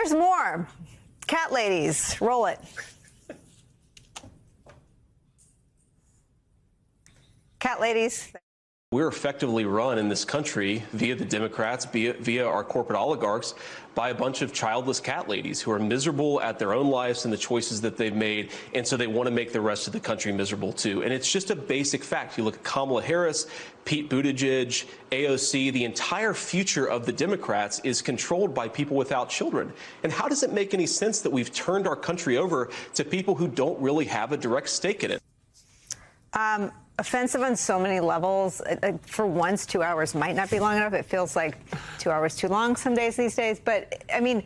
there's more. Cat ladies, roll it. Cat ladies. We're effectively run in this country via the Democrats, via our corporate oligarchs, by a bunch of childless cat ladies who are miserable at their own lives and the choices that they've made, and so they want to make the rest of the country miserable too. And it's just a basic fact. You look at Kamala Harris, Pete Buttigieg, AOC, the entire future of the Democrats is controlled by people without children. And how does it make any sense that we've turned our country over to people who don't really have a direct stake in it? Offensive on so many levels. For once, 2 hours might not be long enough. It feels like 2 hours too long some days these days. But, I mean,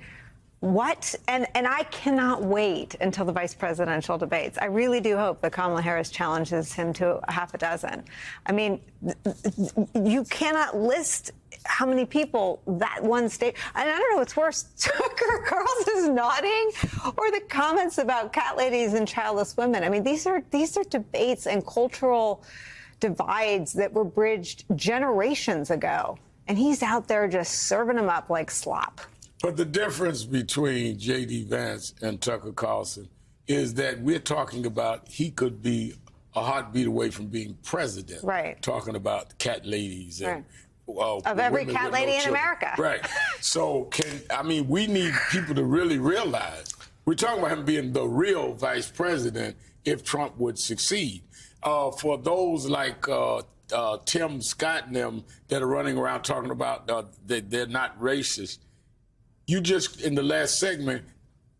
what? And I cannot wait until the vice presidential debates. I really do hope that Kamala Harris challenges him to a half a dozen. I mean, you cannot list how many people that one state. And I don't know what's worse, Tucker Carlson's nodding or the comments about cat ladies and childless women. I mean, these are debates and cultural divides that were bridged generations ago. And he's out there just serving them up like slop. But the difference between J.D. Vance and Tucker Carlson is that we're talking about he could be a heartbeat away from being president. Right. Talking about cat ladies and of every cat lady in America. Right. So we need people to really realize we're talking about him being the real vice president if Trump would succeed. For those like Tim Scott and them that are running around talking about that they're not racist. You just, in the last segment,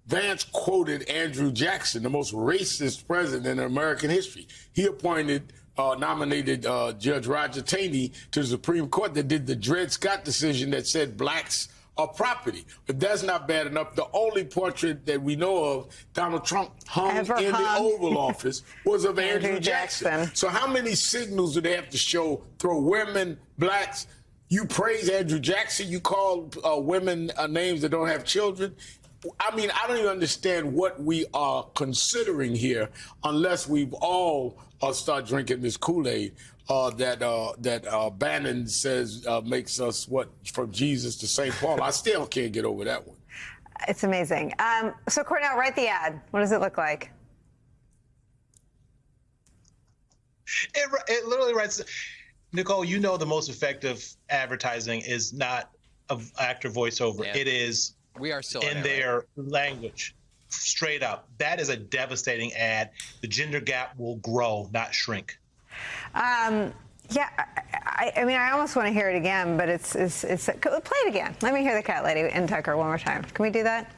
Vance quoted Andrew Jackson, the most racist president in American history. He nominated Judge Roger Taney to the Supreme Court that did the Dred Scott decision that said blacks are property. But that's not bad enough. The only portrait that we know of Donald Trump hung in the Oval Office was of Andrew Jackson. So how many signals do they have to show? Throw women, blacks. You praise Andrew Jackson. You call women names that don't have children. I mean, I don't even understand what we are considering here unless we've all start drinking this Kool-Aid that Bannon says makes us, from Jesus to St. Paul. I still can't get over that one. It's amazing. So, Cornell, write the ad. What does it look like? It literally writes... Nicole, you know the most effective advertising is not of actor voiceover. Yeah. It is we are still in their language, straight up. That is a devastating ad. The gender gap will grow, not shrink. Yeah, I mean, I almost want to hear it again, but it's play it again. Let me hear the cat lady and Tucker one more time. Can we do that?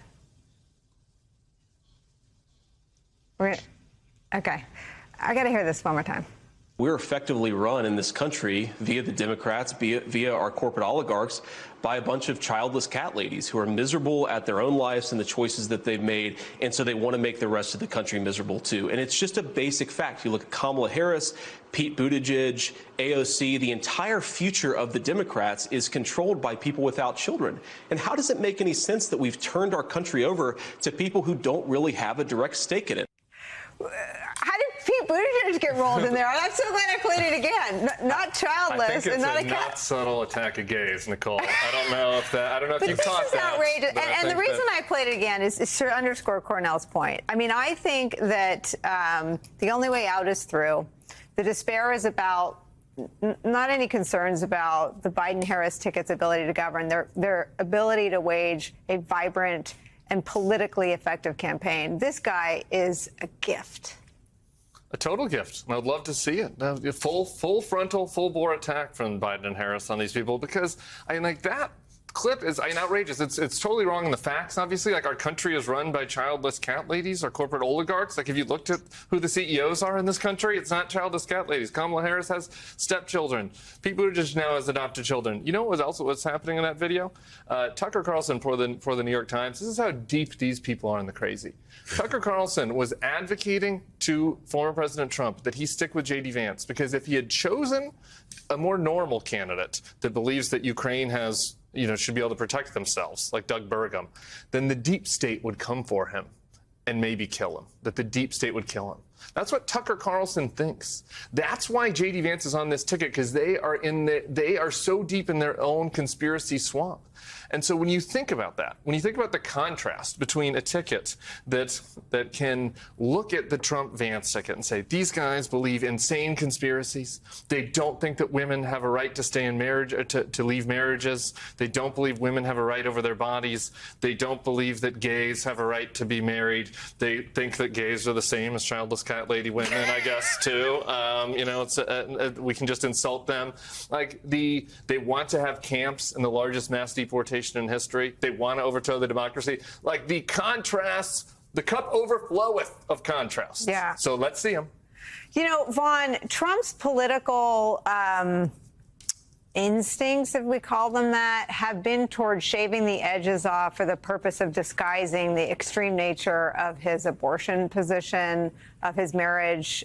Okay. I got to hear this one more time. We're effectively run in this country via the Democrats, via our corporate oligarchs, by a bunch of childless cat ladies who are miserable at their own lives and the choices that they've made, and so they want to make the rest of the country miserable too. And it's just a basic fact. You look at Kamala Harris, Pete Buttigieg, AOC, the entire future of the Democrats is controlled by people without children. And how does it make any sense that we've turned our country over to people who don't really have a direct stake in it? How did Pete Buttigieg get rolled in there? I'm so glad I played it again. Not childless and not a cat. I think it's a not subtle attack of gays, Nicole. I don't know if you've caught that. This is outrageous. And the reason I played it again is to underscore Cornell's point. I mean, I think that the only way out is through. The despair is about not any concerns about the Biden-Harris ticket's ability to govern, their ability to wage a vibrant and politically effective campaign. This guy is a gift. A total gift. And I'd love to see it. Full frontal, full bore attack from Biden and Harris on these people, because that clip is outrageous. It's totally wrong in the facts. Obviously, our country is run by childless cat ladies or corporate oligarchs. If you looked at who the CEOs are in this country, it's not childless cat ladies. Kamala Harris has stepchildren. Pete Buttigieg now has adopted children. You know what's happening in that video? Tucker Carlson for the New York Times. This is how deep these people are in the crazy. Tucker Carlson was advocating to former President Trump that he stick with J.D. Vance, because if he had chosen a more normal candidate that believes that Ukraine has should be able to protect themselves, like Doug Burgum, then the deep state would come for him and maybe kill him, that the deep state would kill him. That's what Tucker Carlson thinks. That's why J.D. Vance is on this ticket, because they are so deep in their own conspiracy swamp. And so when you think about that, when you think about the contrast between a ticket that can look at the Trump-Vance ticket and say, these guys believe insane conspiracies. They don't think that women have a right to stay in marriage, to leave marriages. They don't believe women have a right over their bodies. They don't believe that gays have a right to be married. They think that gays are the same as childless cat lady women, I guess, too. We can just insult them. Like they want to have camps in the largest mass deportation in history. They want to overthrow the democracy. Like the contrasts, the cup overfloweth of contrasts. Yeah. So let's see them. You know, Vaughn, Trump's political instincts, if we call them that, have been towards shaving the edges off for the purpose of disguising the extreme nature of his abortion position, of his marriage,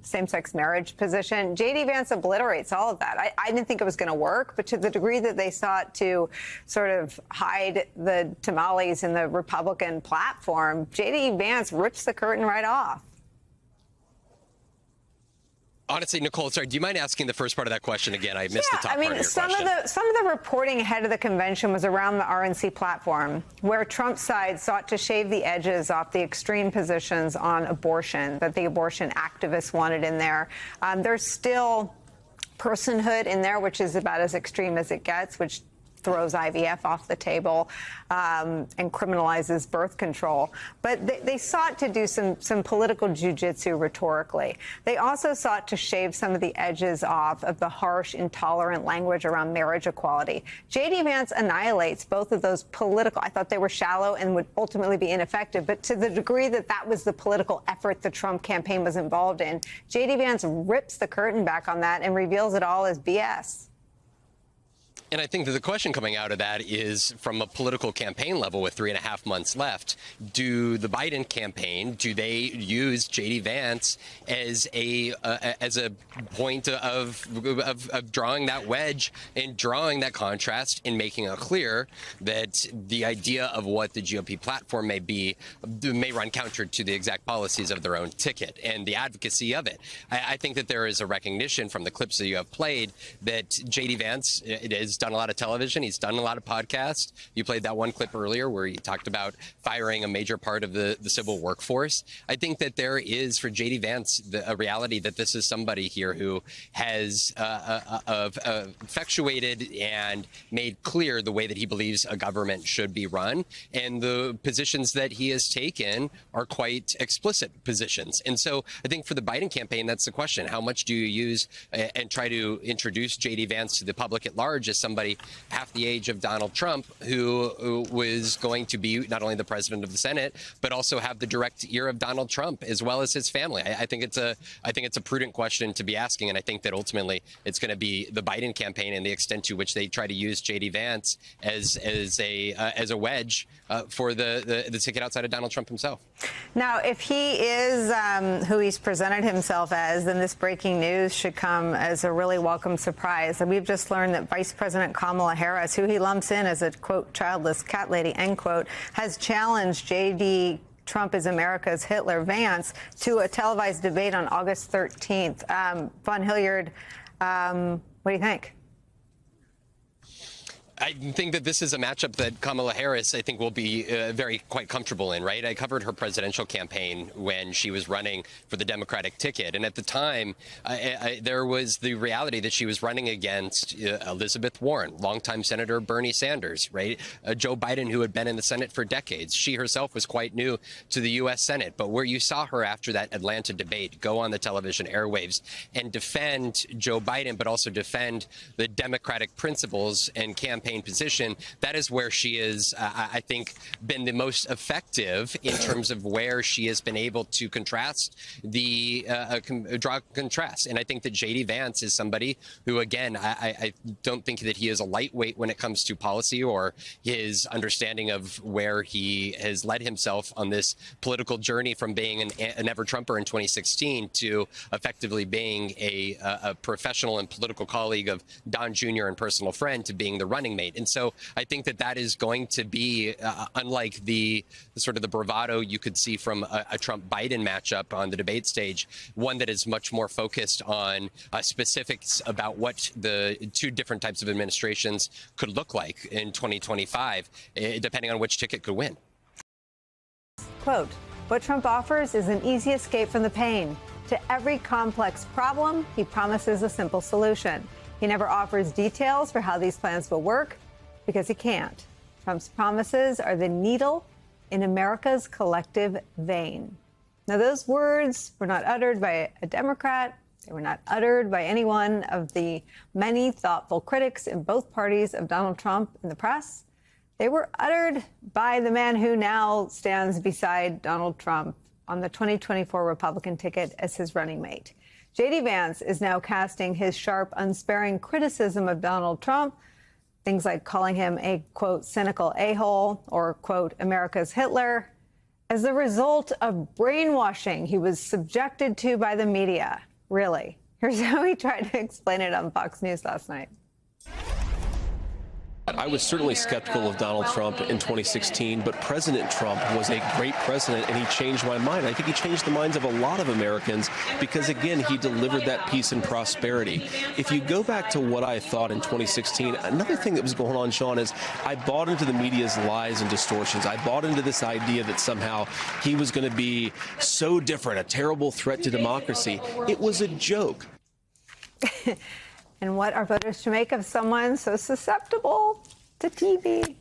same-sex marriage position. J.D. Vance obliterates all of that. I didn't think it was going to work, but to the degree that they sought to sort of hide the tamales in the Republican platform, J.D. Vance rips the curtain right off. Honestly, Nicole, sorry, do you mind asking the first part of that question again? I missed the top part of your some question. some of the reporting ahead of the convention was around the RNC platform, where Trump's side sought to shave the edges off the extreme positions on abortion that the abortion activists wanted in there. There's still personhood in there, which is about as extreme as it gets, which throws IVF off the table and criminalizes birth control. But they sought to do some political jujitsu rhetorically. They also sought to shave some of the edges off of the harsh, intolerant language around marriage equality. J.D. Vance annihilates both of those political. I thought they were shallow and would ultimately be ineffective. But to the degree that that was the political effort the Trump campaign was involved in, J.D. Vance rips the curtain back on that and reveals it all as BS. And I think that the question coming out of that is, from a political campaign level with 3.5 months left, do the Biden campaign, do they use J.D. Vance as a point of drawing that wedge and drawing that contrast and making it clear that the idea of what the GOP platform may be may run counter to the exact policies of their own ticket and the advocacy of it? I think that there is a recognition from the clips that you have played that J.D. Vance has done a lot of television. He's done a lot of podcasts. You played that one clip earlier where he talked about firing a major part of the civil workforce. I think that there is, for J.D. Vance, a reality that this is somebody here who has effectuated and made clear the way that he believes a government should be run. And the positions that he has taken are quite explicit positions. And so I think for the Biden campaign, that's the question. How much do you use and try to introduce J.D. Vance to the public at large as somebody half the age of Donald Trump, who was going to be not only the president of the Senate, but also have the direct ear of Donald Trump as well as his family? I think it's a prudent question to be asking, and I think that ultimately it's going to be the Biden campaign and the extent to which they try to use J.D. Vance as a wedge for the ticket outside of Donald Trump himself. Now, if he is who he's presented himself as, then this breaking news should come as a really welcome surprise. And we've just learned that Vice President Kamala Harris, who he lumps in as a, quote, childless cat lady, end quote, has challenged J.D. Trump is America's Hitler Vance to a televised debate on August 13th. Vaughn Hilliard, what do you think? I think that this is a matchup that Kamala Harris, I think, will be quite comfortable in, right? I covered her presidential campaign when she was running for the Democratic ticket. And at the time, there was the reality that she was running against Elizabeth Warren, longtime Senator Bernie Sanders, right? Joe Biden, who had been in the Senate for decades. She herself was quite new to the U.S. Senate. But where you saw her after that Atlanta debate go on the television airwaves and defend Joe Biden, but also defend the Democratic principles and campaign position, that is where she is, I think, been the most effective in terms of where she has been able to contrast draw contrast. And I think that J.D. Vance is somebody who, again, I don't think that he is a lightweight when it comes to policy or his understanding of where he has led himself on this political journey from being an ever-Trumper in 2016 to effectively being a professional and political colleague of Don Jr. and personal friend to being the running mate. And so I think that is going to be, unlike the sort of the bravado you could see from a Trump-Biden matchup on the debate stage, one that is much more focused on specifics about what the two different types of administrations could look like in 2025, depending on which ticket could win. Quote, what Trump offers is an easy escape from the pain. To every complex problem, he promises a simple solution. He never offers details for how these plans will work because he can't. Trump's promises are the needle in America's collective vein. Now, those words were not uttered by a Democrat. They were not uttered by any one of the many thoughtful critics in both parties of Donald Trump in the press. They were uttered by the man who now stands beside Donald Trump on the 2024 Republican ticket as his running mate. J.D. Vance is now casting his sharp, unsparing criticism of Donald Trump, things like calling him a, quote, cynical a-hole or, quote, America's Hitler, as a result of brainwashing he was subjected to by the media. Really. Here's how he tried to explain it on Fox News last night. I was certainly skeptical of Donald Trump in 2016, but President Trump was a great president, and he changed my mind. I think he changed the minds of a lot of Americans because, again, he delivered that peace and prosperity. If you go back to what I thought in 2016, another thing that was going on, Sean, is I bought into the media's lies and distortions. I bought into this idea that somehow he was going to be so different, a terrible threat to democracy. It was a joke. And what are voters to make of someone so susceptible to TV?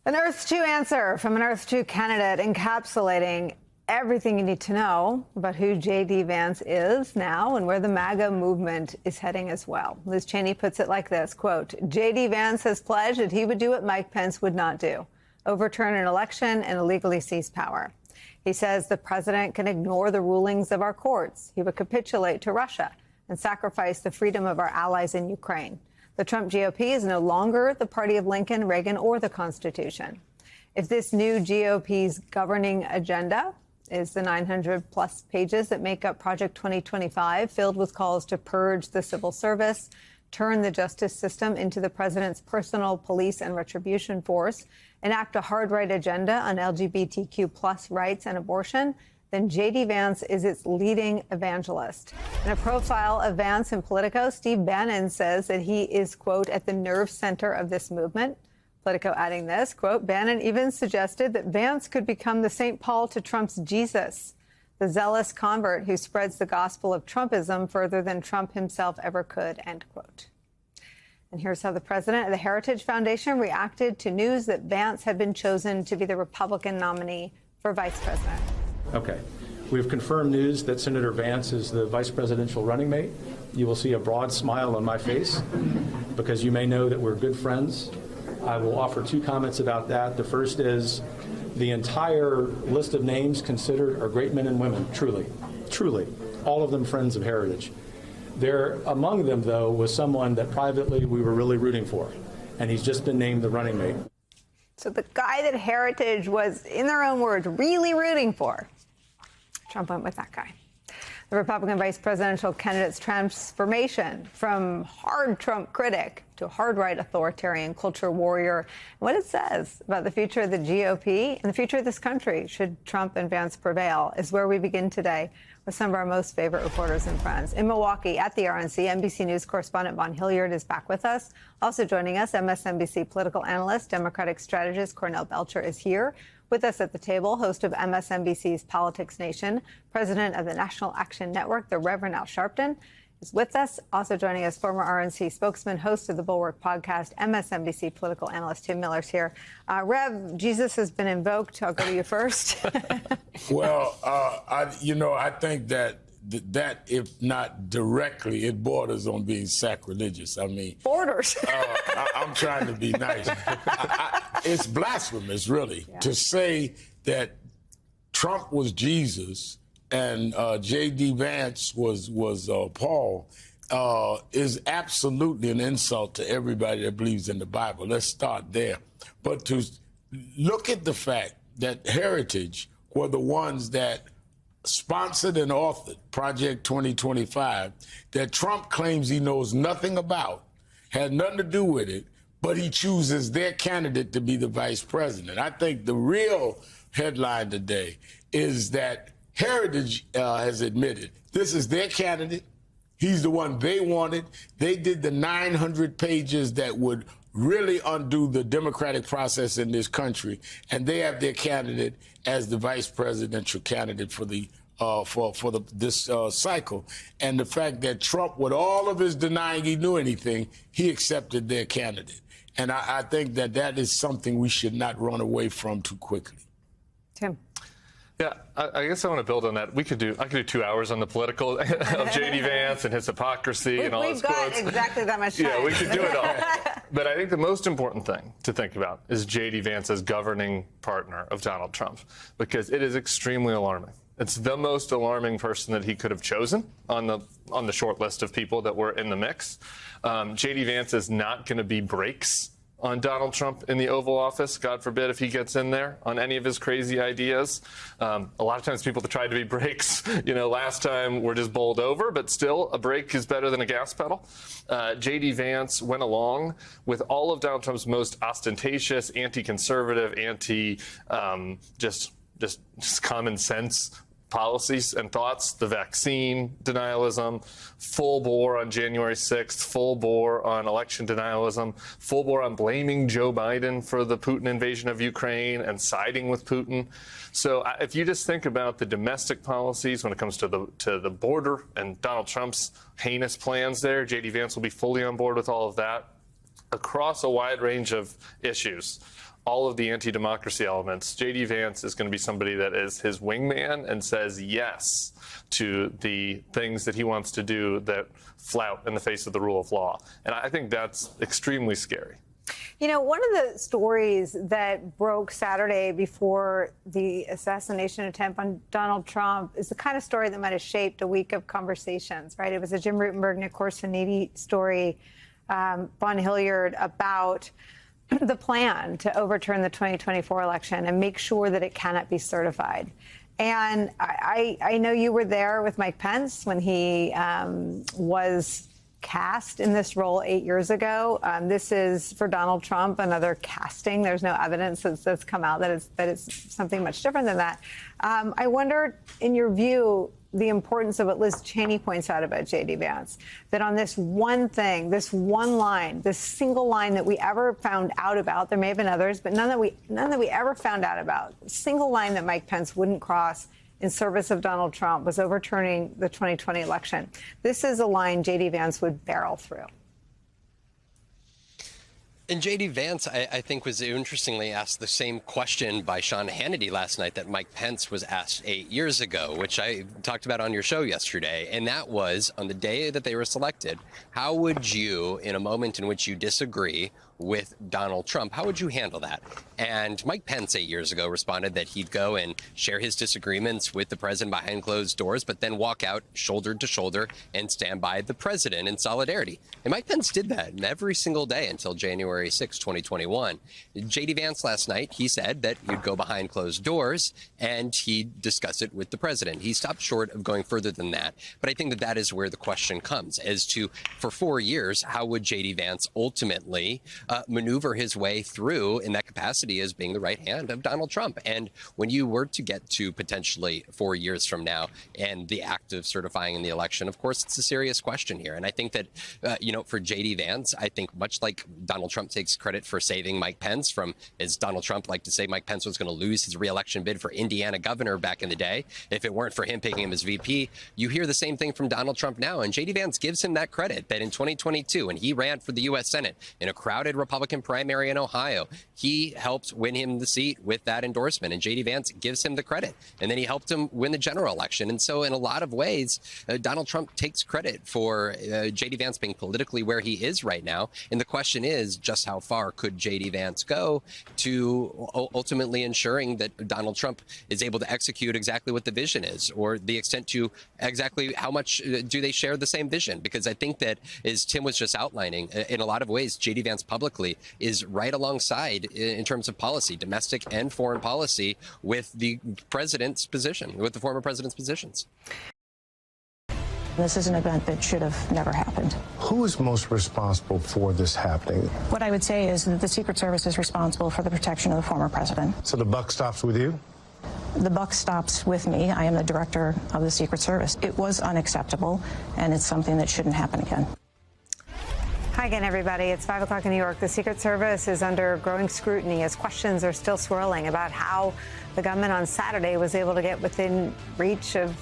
An Earth 2 answer from an Earth 2 candidate encapsulating everything you need to know about who J.D. Vance is now and where the MAGA movement is heading as well. Liz Cheney puts it like this, quote, J.D. Vance has pledged that he would do what Mike Pence would not do, overturn an election and illegally seize power. He says the president can ignore the rulings of our courts. He would capitulate to Russia and sacrifice the freedom of our allies in Ukraine. The Trump GOP is no longer the party of Lincoln, Reagan, or the Constitution. If this new GOP's governing agenda is the 900-plus pages that make up Project 2025, filled with calls to purge the civil service, turn the justice system into the president's personal police and retribution force, enact a hard-right agenda on LGBTQ+ rights and abortion, then J.D. Vance is its leading evangelist. In a profile of Vance in Politico, Steve Bannon says that he is, quote, at the nerve center of this movement. Politico adding this, quote, Bannon even suggested that Vance could become the St. Paul to Trump's Jesus, the zealous convert who spreads the gospel of Trumpism further than Trump himself ever could, end quote. And here's how the president of the Heritage Foundation reacted to news that Vance had been chosen to be the Republican nominee for vice president. Okay. We've confirmed news that Senator Vance is the vice presidential running mate. You will see a broad smile on my face because you may know that we're good friends. I will offer two comments about that. The first is the entire list of names considered are great men and women, truly, truly, all of them friends of Heritage. There, among them, though, was someone that privately we were really rooting for, and he's just been named the running mate. So the guy that Heritage was, in their own words, really rooting for, Trump went with that guy. The Republican vice presidential candidate's transformation from hard Trump critic to hard right authoritarian culture warrior, and what it says about the future of the GOP and the future of this country should Trump and Vance prevail is where we begin today with some of our most favorite reporters and friends. In Milwaukee at the RNC, NBC News correspondent Vaughn Hilliard is back with us. Also joining us, MSNBC political analyst, Democratic strategist Cornell Belcher is here. With us at the table, host of MSNBC's Politics Nation, president of the National Action Network, the Reverend Al Sharpton, is with us. Also joining us, former RNC spokesman, host of the Bulwark podcast, MSNBC political analyst Tim Miller's here. Rev, Jesus has been invoked. I'll go to you first. Well, I think that if not directly, it borders on being sacrilegious. I mean, Borders. I'm trying to be nice. It's blasphemous, really, to say that Trump was Jesus and J.D. Vance was Paul is absolutely an insult to everybody that believes in the Bible. Let's start there. But to look at the fact that Heritage were the ones that sponsored and authored Project 2025 that Trump claims he knows nothing about, had nothing to do with it, but he chooses their candidate to be the vice president. I think the real headline today is that Heritage has admitted this is their candidate. He's the one they wanted. They did the 900 pages that would really undo the democratic process in this country, and they have their candidate as the vice presidential candidate for the this cycle. And the fact that Trump, with all of his denying he knew anything, he accepted their candidate. And I think that that is something we should not run away from too quickly. Tim. Yeah, I guess I want to build on that. I could do 2 hours on the political of J.D. Vance and his hypocrisy and all his quotes. We've got exactly that much time. Yeah, we could do it all. But I think the most important thing to think about is J.D. Vance as governing partner of Donald Trump, because it is extremely alarming. It's the most alarming person that he could have chosen on the short list of people that were in the mix. J.D. Vance is not going to be brakes on Donald Trump in the Oval Office, God forbid if he gets in there on any of his crazy ideas. A lot of times people that tried to be brakes, last time were just bowled over, but still a brake is better than a gas pedal. J.D. Vance went along with all of Donald Trump's most ostentatious, anti-conservative, just common sense policies and thoughts, the vaccine denialism, full bore on January 6th, full bore on election denialism, full bore on blaming Joe Biden for the Putin invasion of Ukraine and siding with Putin. So if you just think about the domestic policies when it comes to the border and Donald Trump's heinous plans there, J.D. Vance will be fully on board with all of that across a wide range of issues. All of the anti-democracy elements, J.D. Vance is going to be somebody that is his wingman and says yes to the things that he wants to do that flout in the face of the rule of law. And I think that's extremely scary. One of the stories that broke Saturday before the assassination attempt on Donald Trump is the kind of story that might have shaped a week of conversations, right? It was a Jim Rutenberg, Nick Corsiniti story, Von Hilliard, about the plan to overturn the 2024 election and make sure that it cannot be certified. And I know you were there with Mike Pence when he was cast in this role 8 years ago. This is, for Donald Trump, another casting. There's no evidence that's come out that it's something much different than that. I wonder, in your view, the importance of what Liz Cheney points out about J.D. Vance, that on this one thing, this one line, this single line that we ever found out about, there may have been others, but none that we ever found out about, single line that Mike Pence wouldn't cross in service of Donald Trump was overturning the 2020 election. This is a line J.D. Vance would barrel through. And J.D. Vance, I think, was interestingly asked the same question by Sean Hannity last night that Mike Pence was asked 8 years ago, which I talked about on your show yesterday. And that was, on the day that they were selected, how would you, in a moment in which you disagree with Donald Trump, how would you handle that? And Mike Pence 8 years ago responded that he'd go and share his disagreements with the president behind closed doors, but then walk out shoulder to shoulder and stand by the president in solidarity. And Mike Pence did that every single day until January 6, 2021. J.D. Vance last night, he said that he'd go behind closed doors and he'd discuss it with the president. He stopped short of going further than that. But I think that that is where the question comes as to, for 4 years, how would J.D. Vance ultimately maneuver his way through in that capacity as being the right hand of Donald Trump? And when you were to get to potentially 4 years from now and the act of certifying in the election, of course, it's a serious question here. And I think that, for J.D. Vance, I think much like Donald Trump takes credit for saving Mike Pence from, as Donald Trump liked to say, Mike Pence was going to lose his reelection bid for Indiana governor back in the day if it weren't for him picking him as VP. You hear the same thing from Donald Trump now. And J.D. Vance gives him that credit, that in 2022, when he ran for the U.S. Senate in a crowded Republican primary in Ohio, he helped win him the seat with that endorsement. And J.D. Vance gives him the credit. And then he helped him win the general election. And so in a lot of ways, Donald Trump takes credit for J.D. Vance being politically where he is right now. And the question is, just how far could J.D. Vance go to ultimately ensuring that Donald Trump is able to execute exactly what the vision is, or the extent to exactly how much do they share the same vision? Because I think that, as Tim was just outlining, in a lot of ways, J.D. Vance publicly is right alongside in terms of policy, domestic and foreign policy, with the president's position, with the former president's positions. This is an event that should have never happened. Who is most responsible for this happening? What I would say is that the Secret Service is responsible for the protection of the former president. So the buck stops with you? The buck stops with me. I am the director of the Secret Service. It was unacceptable, and it's something that shouldn't happen again. Hi again, everybody. It's 5 o'clock in New York. The Secret Service is under growing scrutiny as questions are still swirling about how the gunman on Saturday was able to get within reach of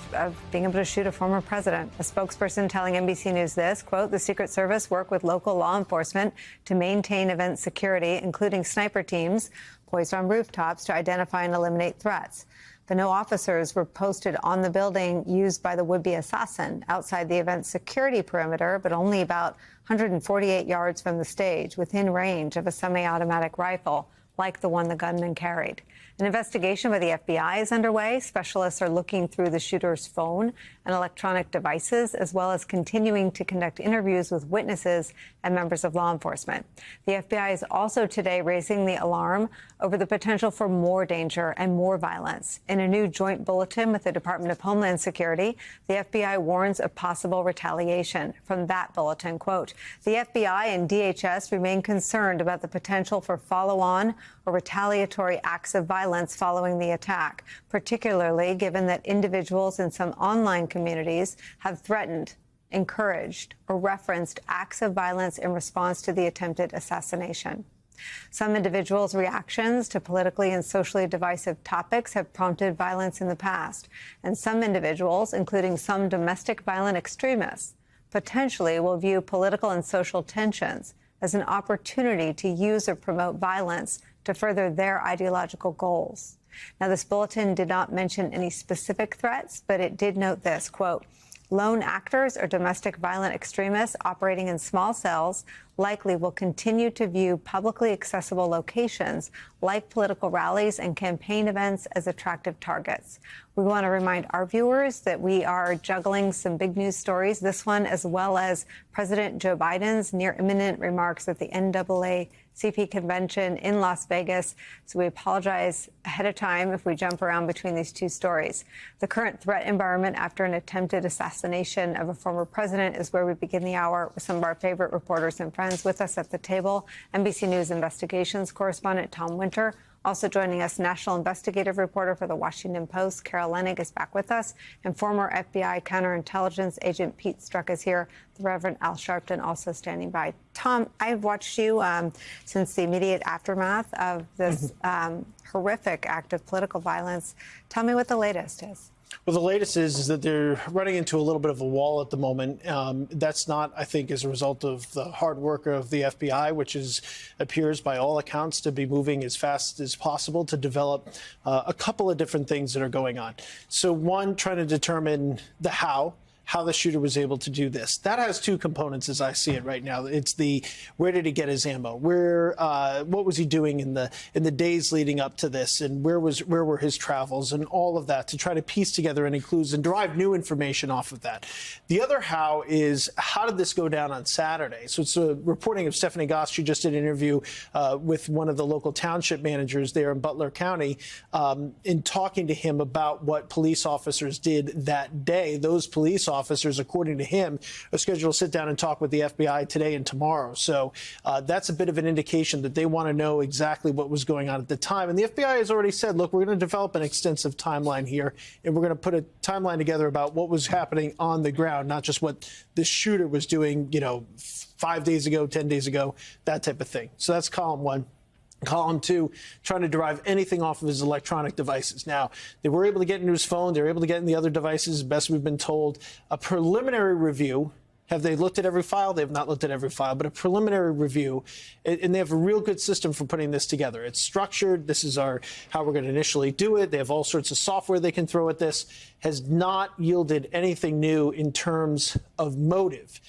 being able to shoot a former president. A spokesperson telling NBC News this, quote, the Secret Service worked with local law enforcement to maintain event security, including sniper teams poised on rooftops to identify and eliminate threats. But no officers were posted on the building used by the would-be assassin outside the event security perimeter, but only about 148 yards from the stage, within range of a semi-automatic rifle, like the one the gunman carried. An investigation by the FBI is underway. Specialists are looking through the shooter's phone and electronic devices, as well as continuing to conduct interviews with witnesses and members of law enforcement. The FBI is also today raising the alarm over the potential for more danger and more violence. In a new joint bulletin with the Department of Homeland Security, the FBI warns of possible retaliation. From that bulletin, quote, the FBI and DHS remain concerned about the potential for follow-on or retaliatory acts of violence following the attack, particularly given that individuals in some online communities have threatened, encouraged, or referenced acts of violence in response to the attempted assassination. Some individuals' reactions to politically and socially divisive topics have prompted violence in the past, and some individuals, including some domestic violent extremists, potentially will view political and social tensions as an opportunity to use or promote violence to further their ideological goals. Now, this bulletin did not mention any specific threats, but it did note this, quote, lone actors or domestic violent extremists operating in small cells likely will continue to view publicly accessible locations like political rallies and campaign events as attractive targets. We want to remind our viewers that we are juggling some big news stories, this one as well as President Joe Biden's near imminent remarks at the NAACP convention in Las Vegas. So we apologize ahead of time if we jump around between these two stories. The current threat environment after an attempted assassination of a former president is where we begin the hour with some of our favorite reporters and friends. With us at the table, NBC News investigations correspondent Tom Winter. Also joining us, national investigative reporter for The Washington Post, Carol Leonnig, is back with us. And former FBI counterintelligence agent Pete Strzok is here. The Reverend Al Sharpton also standing by. Tom, I've watched you since the immediate aftermath of this horrific act of political violence. Tell me what the latest is. Well, the latest is that they're running into a little bit of a wall at the moment. That's not, I think, as a result of the hard work of the FBI, which appears by all accounts to be moving as fast as possible to develop a couple of different things that are going on. So one, trying to determine the how the shooter was able to do this. That has two components as I see it right now. It's the where did he get his ammo? What was he doing in the days leading up to this, and where were his travels, and all of that to try to piece together any clues and derive new information off of that. The other how is how did this go down on Saturday? So it's a reporting of Stephanie Goss. She just did an interview with one of the local township managers there in Butler County in talking to him about what police officers did that day. Those police officers, according to him, are scheduled to sit down and talk with the FBI today and tomorrow. So that's a bit of an indication that they want to know exactly what was going on at the time. And the FBI has already said, look, we're going to develop an extensive timeline here, and we're going to put a timeline together about what was happening on the ground, not just what the shooter was doing, 5 days ago, 10 days ago, that type of thing. So that's column one. Column two, trying to derive anything off of his electronic devices. Now, they were able to get into his phone. They were able to get in the other devices, best we've been told. A preliminary review. Have they looked at every file? They have not looked at every file, but a preliminary review. And they have a real good system for putting this together. It's structured. This is how we're going to initially do it. They have all sorts of software they can throw at this. Has not yielded anything new in terms of motive.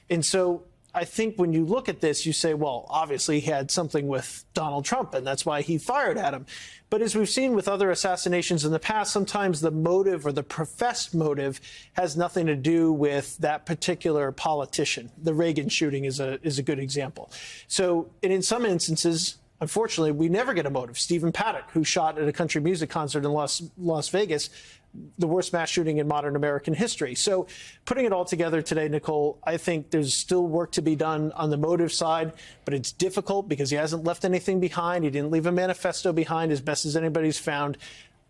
And so I think when you look at this, you say, well, obviously he had something with Donald Trump, and that's why he fired at him. But as we've seen with other assassinations in the past, sometimes the motive or the professed motive has nothing to do with that particular politician. The Reagan shooting is a good example. So, and in some instances, unfortunately, we never get a motive. Stephen Paddock, who shot at a country music concert in Las Vegas, the worst mass shooting in modern American history. So putting it all together today, Nicole, I think there's still work to be done on the motive side, but it's difficult because he hasn't left anything behind. He didn't leave a manifesto behind, as best as anybody's found.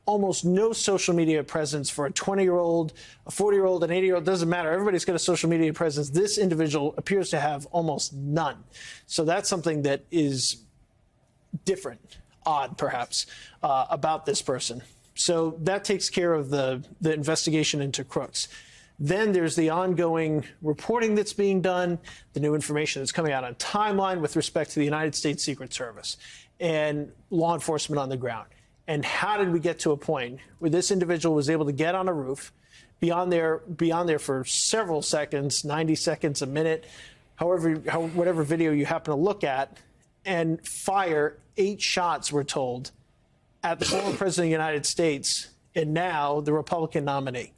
Almost no social media presence for a 20-year-old, a 40-year-old, an 80-year-old, doesn't matter. Everybody's got a social media presence. This individual appears to have almost none. So that's something that is different, odd perhaps, about this person. So that takes care of the investigation into crooks. Then there's the ongoing reporting that's being done, the new information that's coming out on timeline with respect to the United States Secret Service and law enforcement on the ground. And how did we get to a point where this individual was able to get on a roof, be on there for several seconds, 90 seconds, a minute, whatever video you happen to look at, and fire 8 shots, we're told, at the former president of the United States and now the Republican nominee?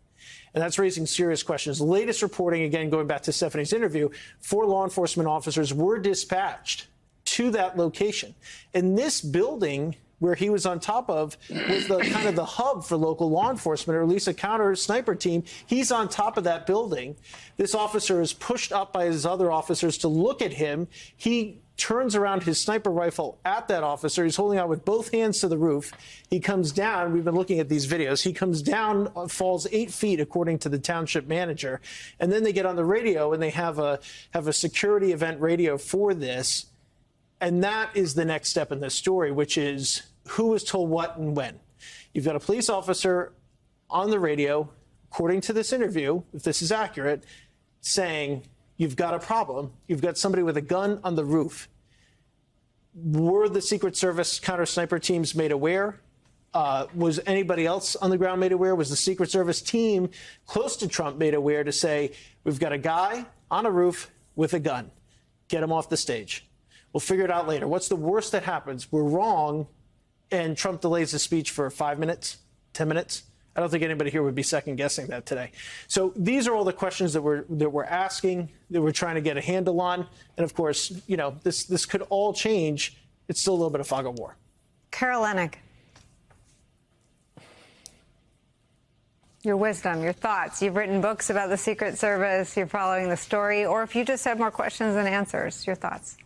And that's raising serious questions. The latest reporting, again, going back to Stephanie's interview, 4 law enforcement officers were dispatched to that location. And this building where he was on top of was the kind of the hub for local law enforcement, or at least a counter sniper team. He's on top of that building. This officer is pushed up by his other officers to look at him. He turns around his sniper rifle at that officer. He's holding out with both hands to the roof. He comes down. We've been looking at these videos. He comes down, falls 8 feet, according to the township manager. And then they get on the radio and they have a security event radio for this. And that is the next step in this story, which is who was told what and when. You've got a police officer on the radio, according to this interview, if this is accurate, saying, you've got a problem. You've got somebody with a gun on the roof. Were the Secret Service counter sniper teams made aware? Was anybody else on the ground made aware? Was the Secret Service team close to Trump made aware to say, we've got a guy on a roof with a gun. Get him off the stage. We'll figure it out later. What's the worst that happens? We're wrong, and Trump delays the speech for 5 minutes, 10 minutes. I don't think anybody here would be second-guessing that today. So these are all the questions that we're asking, that we're trying to get a handle on. And, of course, you know, this could all change. It's still a little bit of fog of war. Carol Leonnig. Your wisdom, your thoughts. You've written books about the Secret Service. You're following the story. Or if you just have more questions than answers, your thoughts.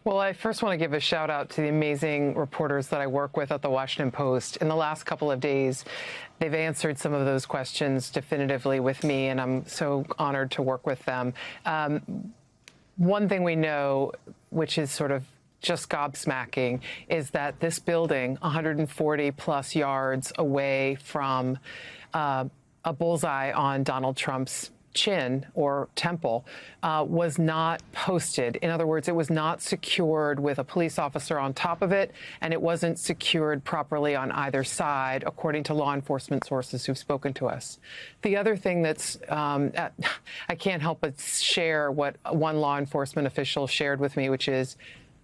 Well, I first want to give a shout out to the amazing reporters that I work with at the Washington Post. In the last couple of days, they've answered some of those questions definitively with me, and I'm so honored to work with them. One thing we know, which is sort of just gobsmacking, is that this building, 140 plus yards away from a bullseye on Donald Trump's chin or temple, was not posted. In other words, it was not secured with a police officer on top of it, and it wasn't secured properly on either side, according to law enforcement sources who've spoken to us. The other thing that's, I can't help but share what one law enforcement official shared with me, which is,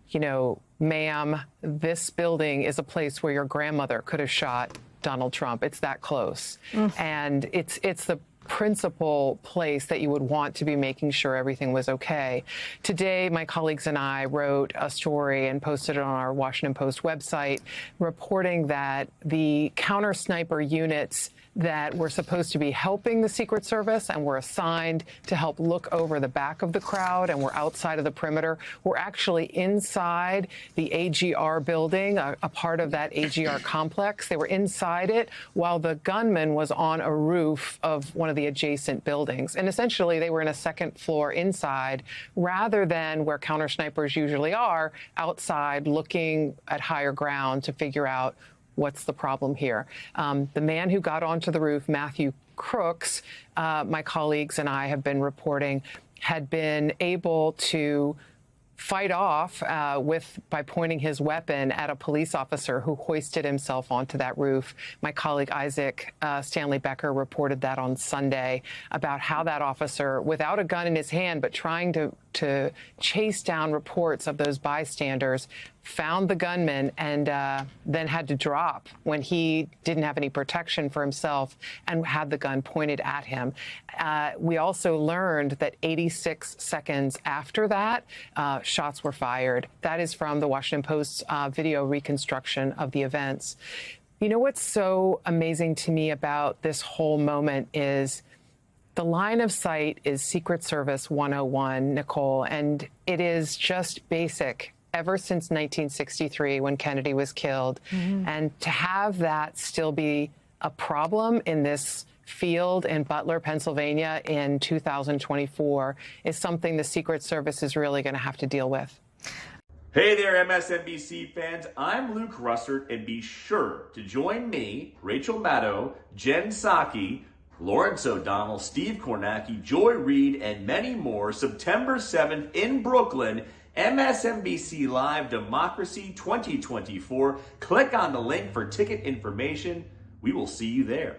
you know, ma'am, this building is a place where your grandmother could have shot Donald Trump. It's that close. And it's the principal place that you would want to be making sure everything was okay. Today, my colleagues and I wrote a story and posted it on our Washington Post website, reporting that the counter sniper units that were supposed to be helping the Secret Service and were assigned to help look over the back of the crowd and were outside of the perimeter were actually inside the AGR building, a part of that AGR complex. They were inside it while the gunman was on a roof of one of the adjacent buildings. And essentially, they were in a second floor inside rather than where counter snipers usually are, outside looking at higher ground to figure out what's the problem here. The man who got onto the roof, Matthew Crooks, my colleagues and I have been reporting, had been able to fight off by pointing his weapon at a police officer who hoisted himself onto that roof. My colleague Isaac Stanley Becker reported that on Sunday about how that officer, without a gun in his hand, but trying to to chase down reports of those bystanders, found the gunman, and then had to drop when he didn't have any protection for himself and had the gun pointed at him. We also learned that 86 seconds after that, shots were fired. That is from the Washington Post's video reconstruction of the events. You know what's so amazing to me about this whole moment is the line of sight is Secret Service 101, Nicole, and it is just basic ever since 1963 when Kennedy was killed. And to have that still be a problem in this field in Butler, Pennsylvania in 2024 is something the Secret Service is really going to have to deal with. Hey there, MSNBC fans. I'm Luke Russert, and be sure to join me, Rachel Maddow, Jen Psaki, Lawrence O'Donnell, Steve Kornacki, Joy Reid, and many more September 7th in Brooklyn, MSNBC Live Democracy 2024. Click on the link for ticket information. We will see you there.